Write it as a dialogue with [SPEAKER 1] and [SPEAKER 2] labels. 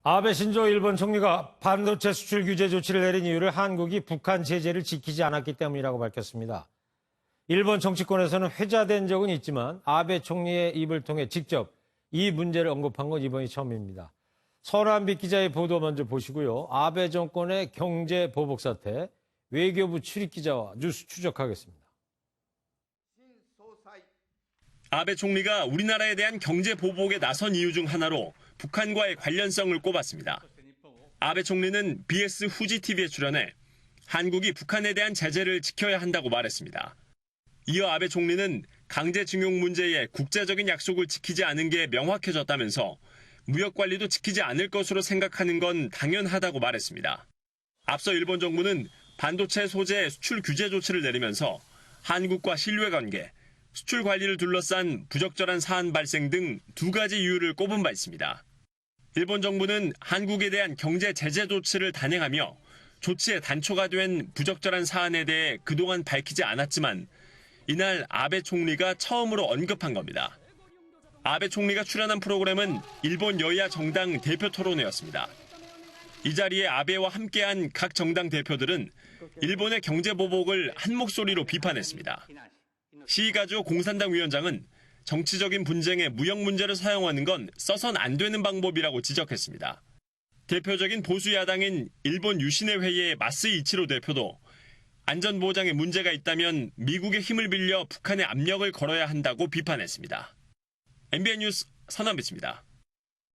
[SPEAKER 1] 아베 신조 일본 총리가 반도체 수출 규제 조치를 내린 이유를 한국이 북한 제재를 지키지 않았기 때문이라고 밝혔습니다. 일본 정치권에서는 회자된 적은 있지만 아베 총리의 입을 통해 직접 이 문제를 언급한 건 이번이 처음입니다. 서남빛 기자의 보도 먼저 보시고요. 아베 정권의 경제 보복 사태, 외교부 출입 기자와 뉴스 추적하겠습니다.
[SPEAKER 2] 아베 총리가 우리나라에 대한 경제 보복에 나선 이유 중 하나로 북한과의 관련성을 꼽았습니다. 아베 총리는 BS 후지TV에 출연해 한국이 북한에 대한 제재를 지켜야 한다고 말했습니다. 이어 아베 총리는 강제징용 문제에 국제적인 약속을 지키지 않은 게 명확해졌다면서 무역 관리도 지키지 않을 것으로 생각하는 건 당연하다고 말했습니다. 앞서 일본 정부는 반도체 소재 수출 규제 조치를 내리면서 한국과 신뢰 관계, 수출 관리를 둘러싼 부적절한 사안 발생 등 두 가지 이유를 꼽은 바 있습니다. 일본 정부는 한국에 대한 경제 제재 조치를 단행하며 조치의 단초가 된 부적절한 사안에 대해 그동안 밝히지 않았지만 이날 아베 총리가 처음으로 언급한 겁니다. 아베 총리가 출연한 프로그램은 일본 여야 정당 대표 토론회였습니다. 이 자리에 아베와 함께한 각 정당 대표들은 일본의 경제 보복을 한 목소리로 비판했습니다. 시이가조 공산당 위원장은 정치적인 분쟁에 무역 문제를 사용하는 건 써선 안 되는 방법이라고 지적했습니다. 대표적인 보수 야당인 일본 유신회 회의의 마스이 이치로 대표도 안전보장에 문제가 있다면 미국의 힘을 빌려 북한에 압력을 걸어야 한다고 비판했습니다. MBN 뉴스 서남빛입니다.